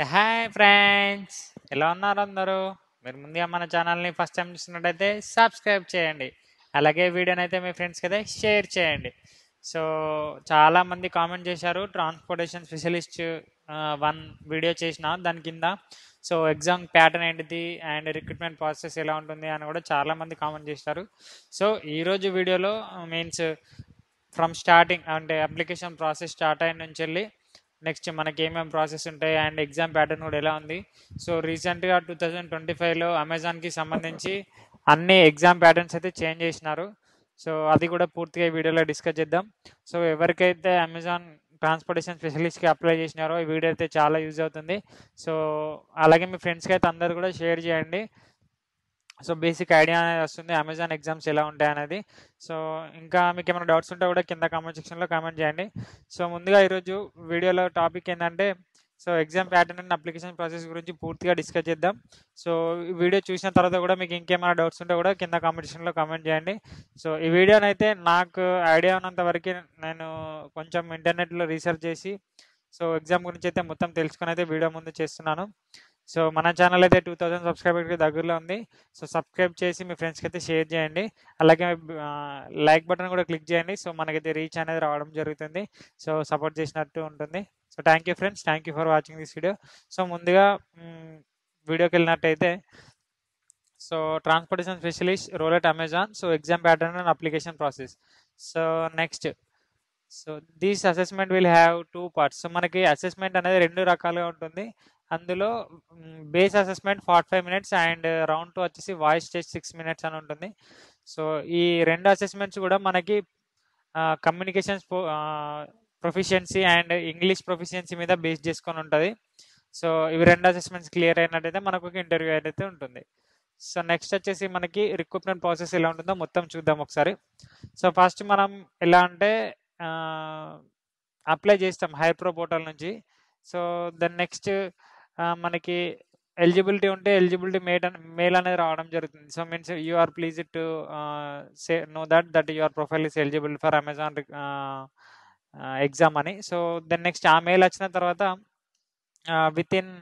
Hi friends, ఎలా ఉన్నారు అందరూ? మీరు ముందుగా మన ఛానల్ని ఫస్ట్ టైం చూస్తున్నట్టయితే సబ్స్క్రైబ్ చేయండి. అలాగే వీడియోని అయితే మీ ఫ్రెండ్స్కి అయితే షేర్ చేయండి. సో చాలామంది కామెంట్ చేశారు, ట్రాన్స్పోర్టేషన్ స్పెషలిస్ట్ వన్ వీడియో చేసిన దాని కింద. సో ఎగ్జామ్ ప్యాటర్న్ ఏంటిది అండ్ రిక్రూట్మెంట్ ప్రాసెస్ ఎలా ఉంటుంది అని కూడా చాలామంది కామెంట్ చేశారు. సో ఈరోజు వీడియోలో మీన్స్ ఫ్రమ్ స్టార్టింగ్ అంటే అప్లికేషన్ ప్రాసెస్ స్టార్ట్ అయిన నుంచి వెళ్ళి నెక్స్ట్ మనకి ఏమేమి ప్రాసెస్ ఉంటాయి అండ్ ఎగ్జామ్ ప్యాటర్న్ కూడా ఎలా ఉంది. సో రీసెంట్గా 2025లో అమెజాన్కి సంబంధించి అన్ని ఎగ్జామ్ ప్యాటర్న్స్ అయితే చేంజ్ చేసినారు. సో అది కూడా పూర్తిగా ఈ వీడియోలో డిస్కస్ చేద్దాం. సో ఎవరికైతే అమెజాన్ ట్రాన్స్పోర్టేషన్ స్పెషలిస్ట్కి అప్లై చేసినారో ఈ వీడియో అయితే చాలా యూజ్ అవుతుంది. సో అలాగే మీ ఫ్రెండ్స్కి అయితే అందరు కూడా షేర్ చేయండి. సో బేసిక్ ఐడియా అనేది వస్తుంది అమెజాన్ ఎగ్జామ్స్ ఎలా ఉంటాయి అనేది. సో ఇంకా మీకు ఏమైనా డౌట్స్ ఉంటే కూడా కింద కామెంట్ సెక్షన్లో కామెంట్ చేయండి. సో ముందుగా ఈరోజు వీడియోలో టాపిక్ ఏంటంటే so exam pattern and application process గురించి పూర్తిగా డిస్కస్ చేద్దాం. సో ఈ వీడియో చూసిన తర్వాత కూడా మీకు ఇంకేమైనా డౌట్స్ ఉంటే కూడా కింద కామెంట్ సెక్షన్లో కామెంట్ చేయండి. సో ఈ వీడియోనైతే నాకు ఐడియా ఉన్నంత వరకు నేను కొంచెం ఇంటర్నెట్లో రీసెర్చ్ చేసి సో ఎగ్జామ్ గురించి అయితే మొత్తం తెలుసుకొని అయితే వీడియో ముందు చేస్తున్నాను. సో మన ఛానల్ అయితే 2000 సబ్స్క్రైబర్కి దగ్గరలో ఉంది. సో సబ్స్క్రైబ్ చేసి మీ ఫ్రెండ్స్కి అయితే షేర్ చేయండి. అలాగే లైక్ బటన్ కూడా క్లిక్ చేయండి. సో మనకైతే రీచ్ అనేది రావడం జరుగుతుంది. సో సపోర్ట్ చేసినట్టు ఉంటుంది. So thank you friends, thank you for watching this video. So ముందుగా వీడియోకి వెళ్ళినట్టయితే so transportation specialist role at Amazon. So exam pattern and application process. So next so this assessment will have two parts. So మనకి assessment అనేది రెండు రకాలుగా ఉంటుంది. అందులో base assessment 45 minutes and round 2 వచ్చేసి వాయిస్ టెస్ట్ 6 మినిట్స్ అని ఉంటుంది. So ఈ రెండు అసెస్మెంట్స్ కూడా మనకి communications proficiency and English proficiency మీద బేస్ చేసుకొని ఉంటుంది. సో ఇవి రెండు అసెస్మెంట్స్ క్లియర్ అయినట్టయితే మనకు ఒక ఇంటర్వ్యూ అయితే ఉంటుంది. సో నెక్స్ట్ వచ్చేసి మనకి రిక్రూట్మెంట్ ప్రాసెస్ ఎలా ఉంటుందో మొత్తం చూద్దాం ఒకసారి. సో ఫస్ట్ మనం ఎలా అంటే అప్లై చేస్తాం హైప్రో పోర్టల్ నుంచి. సో దాని నెక్స్ట్ మనకి ఎలిజిబిలిటీ ఉంటే ఎలిజిబిలిటీ మెయిల్ అనేది రావడం జరుగుతుంది. So means you are please to say know that your profile is eligible for Amazon exam అని. సో దెన్ నెక్స్ట్ ఆ మెయిల్ వచ్చిన తర్వాత విత్ ఇన్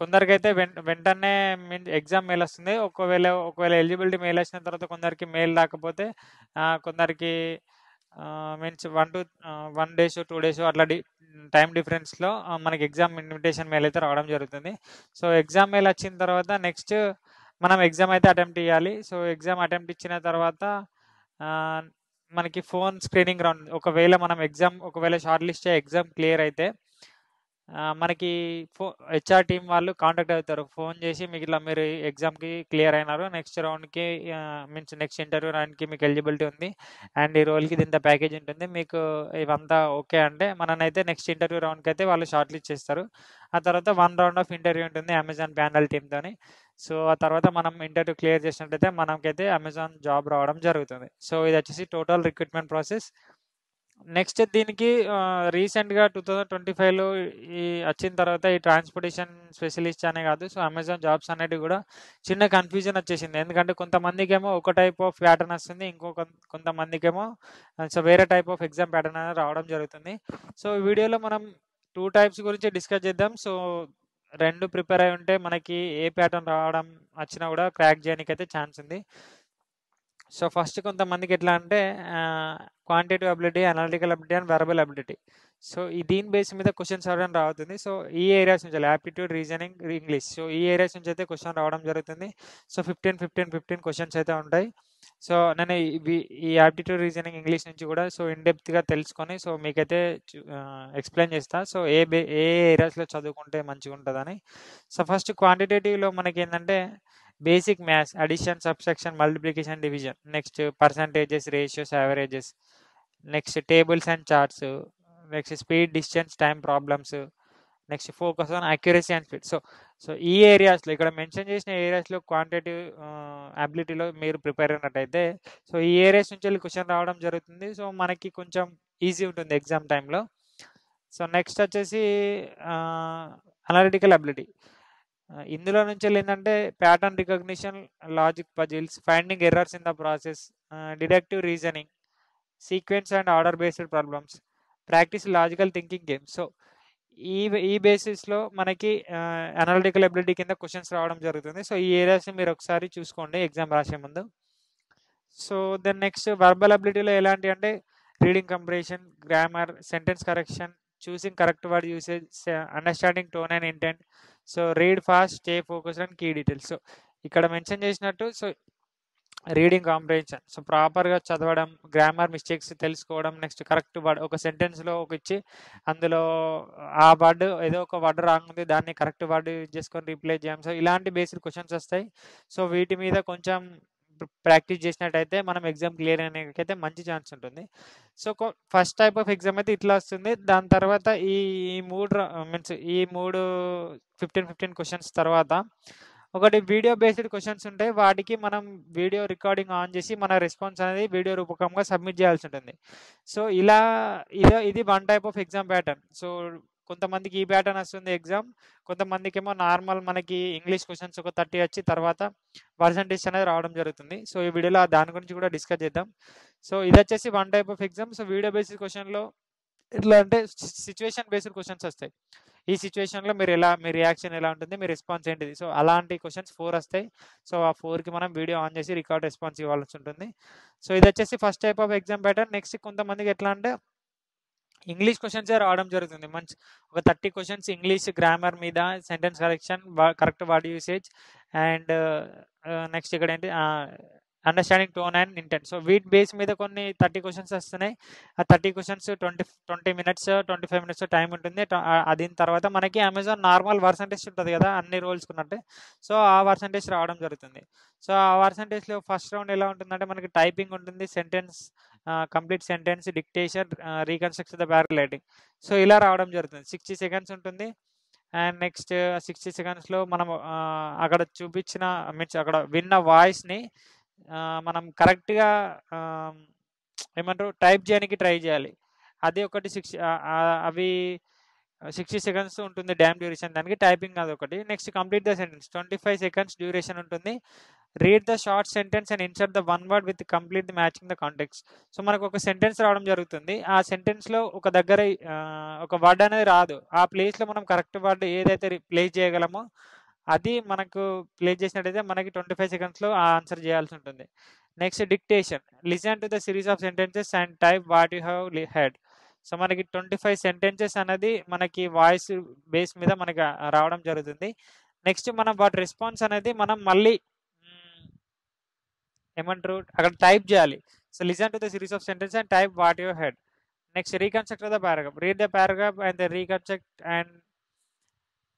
కొందరికైతే వెంటనే మీన్స్ ఎగ్జామ్ మెయిల్ వస్తుంది. ఒకవేళ ఎలిజిబిలిటీ మెయిల్ వచ్చిన తర్వాత కొందరికి మెయిల్ రాకపోతే కొందరికి మీన్స్ 1 days 2 days అట్లా టైం డిఫరెన్స్లో మనకి ఎగ్జామ్ ఇన్విటేషన్ మెయిల్ అయితే రావడం జరుగుతుంది. సో ఎగ్జామ్ మెయిల్ వచ్చిన తర్వాత నెక్స్ట్ మనం ఎగ్జామ్ అయితే అటెంప్ట్ చేయాలి. సో ఎగ్జామ్ అటెంప్ట్ ఇచ్చిన తర్వాత మనకి ఫోన్ స్క్రీనింగ్ రౌండ్. ఒకవేళ షార్ట్ లిస్ట్ ఎగ్జామ్ క్లియర్ అయితే మనకి హెచ్ఆర్ టీం వాళ్ళు కాంటాక్ట్ అవుతారు. ఫోన్ చేసి మీకు ఇట్లా మీరు ఎగ్జామ్కి క్లియర్ అయినారు, నెక్స్ట్ రౌండ్కి మీన్స్ నెక్స్ట్ ఇంటర్వ్యూ రౌండ్కి మీకు ఎలిజిబిలిటీ ఉంది అండ్ ఈ రోల్కి ఇంత ప్యాకేజ్ ఉంటుంది, మీకు ఇవంతా ఓకే అంటే మననైతే నెక్స్ట్ ఇంటర్వ్యూ రౌండ్కి అయితే వాళ్ళు షార్ట్ లిస్ట్ చేస్తారు. ఆ తర్వాత 1 round ఆఫ్ ఇంటర్వ్యూ ఉంటుంది అమెజాన్ ప్యానల్ టీమ్తోని. సో ఆ తర్వాత మనం ఇంటర్వ్యూ క్లియర్ చేసినట్టయితే మనకైతే అమెజాన్ జాబ్ రావడం జరుగుతుంది. సో ఇది వచ్చేసి టోటల్ రిక్రూట్మెంట్ ప్రాసెస్. నెక్స్ట్ దీనికి రీసెంట్గా 2025లో ఈ వచ్చిన తర్వాత ఈ ట్రాన్స్పోర్టేషన్ స్పెషలిస్ట్ అనే కాదు, సో అమెజాన్ జాబ్స్ అనేటివి కూడా చిన్న కన్ఫ్యూజన్ వచ్చేసింది. ఎందుకంటే కొంతమందికి ఏమో ఒక టైప్ ఆఫ్ ప్యాటర్న్ వస్తుంది, కొంతమందికి ఏమో సో వేరే టైప్ ఆఫ్ ఎగ్జామ్ ప్యాటర్న్ అనేది రావడం జరుగుతుంది. సో ఈ వీడియోలో మనం 2 types గురించి డిస్కస్ చేద్దాం. సో రెండు ప్రిపేర్ అయి ఉంటే మనకి ఏ ప్యాటర్న్ రావడం వచ్చినా కూడా క్రాక్ చేయడానికి అయితే ఛాన్స్ ఉంది. సో ఫస్ట్ కొంతమందికి ఎట్లా అంటే quantitative ability, analytical ability and verbal ability. So దీని బేస్ మీద క్వశ్చన్స్ రావడం రావుతుంది. సో ఈ ఏరియాస్ నుంచి యాప్టిట్యూడ్, రీజనింగ్, ఇంగ్లీష్, సో ఈ ఏరియాస్ నుంచి అయితే క్వశ్చన్ రావడం జరుగుతుంది. సో 15 క్వశ్చన్స్ అయితే ఉంటాయి. సో నేను ఈ యాప్టిట్యూడ్, రీజనింగ్, ఇంగ్లీష్ నుంచి కూడా సో ఇన్డెప్త్గా తెలుసుకొని సో మీకైతే ఎక్స్ప్లెయిన్ చేస్తా. సో ఏ ఏరియాస్లో చదువుకుంటే మంచిగా ఉంటుందని. సో ఫస్ట్ క్వాంటిటేటివ్లో మనకి ఏంటంటే basic maths, addition, subtraction, multiplication, division, next percentages, ratios, averages, next tables and charts, next speed, distance, time problems, next focus on accuracy and speed. So ఈ ఏరియాస్లో ఇక్కడ మెన్షన్ చేసిన ఏరియాస్లో క్వాంటిటివ్ అబిలిటీలో మీరు ప్రిపేర్ అయినట్టయితే so ఈ ఏరియాస్ నుంచి వెళ్ళి క్వశ్చన్ రావడం జరుగుతుంది. సో మనకి కొంచెం ఈజీ ఉంటుంది ఎగ్జామ్ టైంలో. సో నెక్స్ట్ వచ్చేసి అనలిటికల్ అబిలిటీ. ఇందులో నుంచి ఏంటంటే pattern recognition, logic puzzles, finding errors in the process, deductive reasoning, sequence and order based problems, practice logical thinking games. So ఈ ఈ బేసిస్లో మనకి అనలిటికల్ ఎబిలిటీ కింద క్వశ్చన్స్ రావడం జరుగుతుంది. సో ఈ ఏరియాస్ని మీరు ఒకసారి చూసుకోండి ఎగ్జామ్ రాసే ముందు. సో దెన్ నెక్స్ట్ వర్బల్ అబిలిటీలో ఎలాంటి అంటే reading comprehension, grammar, sentence correction, choosing correct word usage, understanding tone and intent, so read fast, stay focused and key details. So ఇక్కడ మెన్షన్ చేసినట్టు సో రీడింగ్ కాంప్రిహెన్షన్, సో ప్రాపర్గా చదవడం, grammar mistakes తెలుసుకోవడం, next correct word ఒక సెంటెన్స్లో ఒక ఇచ్చి అందులో ఆ వర్డ్ ఏదో ఒక వర్డ్ రాంగ్ ఉంది దాన్ని కరెక్ట్ వర్డ్ యూజ్ చేసుకొని రీప్లేస్ చేయం. సో ఇలాంటి బేసిక్ క్వశ్చన్స్ వస్తాయి. సో వీటి మీద కొంచెం ప్రాక్టీస్ చేసినట్టయితే మనం ఎగ్జామ్ క్లియర్ అనేకైతే మంచి ఛాన్స్ ఉంటుంది. So first type of exam అయితే ఇట్లా వస్తుంది. దాని తర్వాత ఈ మూడు 15 క్వశ్చన్స్ తర్వాత ఒకటి వీడియో బేస్డ్ క్వశ్చన్స్ ఉంటాయి. వాటికి మనం వీడియో రికార్డింగ్ ఆన్ చేసి మన రెస్పాన్స్ అనేది వీడియో రూపకంగా సబ్మిట్ చేయాల్సి ఉంటుంది. సో ఇది one type of exam pattern. So కొంతమందికి ఈ ప్యాటర్న్ వస్తుంది ఎగ్జామ్, కొంతమందికి ఏమో నార్మల్ మనకి ఇంగ్లీష్ క్వశ్చన్స్ ఒక 30 వచ్చి తర్వాత పర్సంటేజ్ అనేది రావడం జరుగుతుంది. సో ఈ వీడియోలో దాని గురించి కూడా డిస్కస్ చేద్దాం. సో ఇది వచ్చేసి one type of exam. So video based క్వశ్చన్లో ఎట్లా అంటే సిచ్యువేషన్ బేస్డ్ క్వశ్చన్స్ వస్తాయి. ఈ సిచ్యువేషన్లో మీ రియాక్షన్ ఎలా ఉంటుంది, మీ రెస్పాన్స్ ఏంటిది. సో అలాంటి క్వశ్చన్స్ 4 వస్తాయి. సో ఆ 4కి మనం వీడియో ఆన్ చేసి రికార్డ్ రెస్పాన్స్ ఇవ్వాల్సి ఉంటుంది. సో ఇది వచ్చేసి first type of exam pattern. Next కొంతమందికి ఎట్లా అంటే ఇంగ్లీష్ క్వశ్చన్సే రావడం జరుగుతుంది. మంచి ఒక 30 క్వశ్చన్స్ ఇంగ్లీష్ గ్రామర్ మీద, sentence correction, correct word usage and next ఇక్కడ ఏంటి understanding tone and intent. So వీటి బేస్ మీద కొన్ని 30 క్వశ్చన్స్ వస్తున్నాయి. ఆ 30 క్వశ్చన్స్ 20 మినిట్స్ 25 మినిట్స్ టైం ఉంటుంది. దీని తర్వాత మనకి అమెజాన్ నార్మల్ పర్సంటేజ్ ఉంటుంది కదా అన్ని రోల్స్ కున్నట్టే. సో ఆ పర్సంటేజ్ రావడం జరుగుతుంది. సో ఆ పర్సంటేజ్లో ఫస్ట్ రౌండ్ ఎలా ఉంటుందంటే మనకి టైపింగ్ ఉంటుంది, sentence, complete sentence, dictation, reconstruct the paragliding. So ఇలా రావడం జరుగుతుంది. 60 సెకండ్స్ ఉంటుంది. అండ్ నెక్స్ట్ 60 సెకండ్స్లో మనం అక్కడ చూపించిన అక్కడ విన్న వాయిస్ని మనం కరెక్ట్గా ఏమంటారు టైప్ చేయడానికి ట్రై చేయాలి. అది ఒకటి అవి 60 సెకండ్స్ ఉంటుంది డ్యామ్ డ్యూరేషన్, దానికి టైపింగ్ అదొకటి. Next complete the sentence 25 seconds duration ఉంటుంది. Read the short sentence and insert the one word with complete the matching the context. So మనకు ఒక సెంటెన్స్ రావడం జరుగుతుంది. ఆ సెంటెన్స్లో ఒక దగ్గర ఒక వర్డ్ అనేది రాదు. ఆ ప్లేస్లో మనం కరెక్ట్ వర్డ్ ఏదైతే ప్లేస్ చేయగలమో అది మనకు ప్లేస్ చేసినట్టయితే మనకి 25 సెకండ్స్లో ఆ ఆన్సర్ చేయాల్సి ఉంటుంది. Next dictation, listen to the series of sentences and type what you have head. So మనకి 25 సెంటెన్సెస్ అనేది మనకి వాయిస్ బేస్ మీద మనకి రావడం జరుగుతుంది. నెక్స్ట్ మనం వాటి రెస్పాన్స్ అనేది మనం మళ్ళీ ఏమంటారు అక్కడ టైప్ చేయాలి. So listen to the series of sentence and type what your head. Next reconstruct the paragraph, read the paragraph and the reconstruct and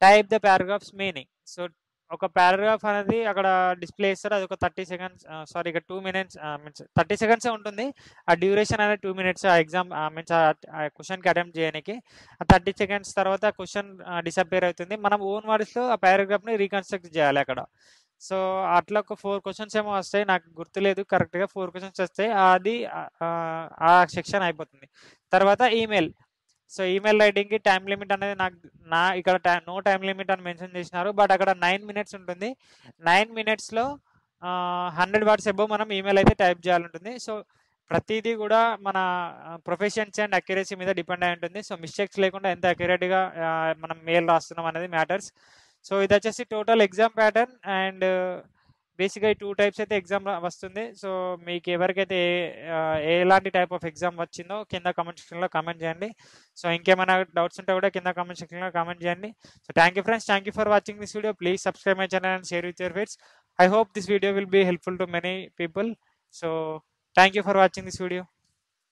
type the paragraphs meaning. So ఒక paragraph అనేది అక్కడ display ఇస్తారు. అది ఒక 30 seconds ఇక 2 minutes 30 సెకండ్సే ఉంటుంది. ఆ duration అనేది 2 మినిట్స్ ఆ ఎగ్జామ్ ఆ క్వశ్చన్కి అటెంప్ట్ చేయడానికి. ఆ 30 సెకండ్స్ తర్వాత క్వశ్చన్ డిసప్పేర్ అవుతుంది. మనం ఓన్ వర్డ్స్లో ఆ పారాగ్రాఫ్ని రీకన్స్ట్రక్ట్ చేయాలి అక్కడ. సో అట్లా ఒక 4 క్వశ్చన్స్ ఏమో వస్తాయి, నాకు గుర్తులేదు కరెక్ట్గా. 4 క్వశ్చన్స్ వస్తాయి, అది ఆ సెక్షన్ అయిపోతుంది. తర్వాత ఈమెయిల్. సో ఈమెయిల్ రైటింగ్కి టైం లిమిట్ అనేది ఇక్కడ నో టైం లిమిట్ అని మెన్షన్ చేసినారు, బట్ అక్కడ 9 మినిట్స్ ఉంటుంది. 9 మినిట్స్లో 100 వర్డ్స్ అబోవ్ మనం ఈమెయిల్ అయితే టైప్ చేయాలంటుంది. సో ప్రతిదీ కూడా మన ప్రొఫెషన్స్ అండ్ అక్యురసీ మీద డిపెండ్ అయి ఉంటుంది. సో మిస్టేక్స్ లేకుండా ఎంత అక్యురేట్గా మనం మెయిల్ రాస్తున్నాం అనేది మ్యాటర్స్. సో ఇది వచ్చేసి టోటల్ ఎగ్జామ్ ప్యాటర్న్. అండ్ బేసిక్గా ఈ 2 టైప్స్ అయితే ఎగ్జామ్ వస్తుంది. సో మీకు ఎవరికైతే ఎలాంటి టైప్ ఆఫ్ ఎగ్జామ్ వచ్చిందో కింద కామెంట్ సెక్షన్లో కామెంట్ చేయండి. సో ఇంకేమైనా డౌట్స్ ఉంటే కూడా కింద కామెంట్ సెక్షన్లో కామెంట్ చేయండి. So thank you friends, thank you for watching this video. Please subscribe my channel and share with your friends. I hope this video will be helpful to many people. So thank you for watching this video.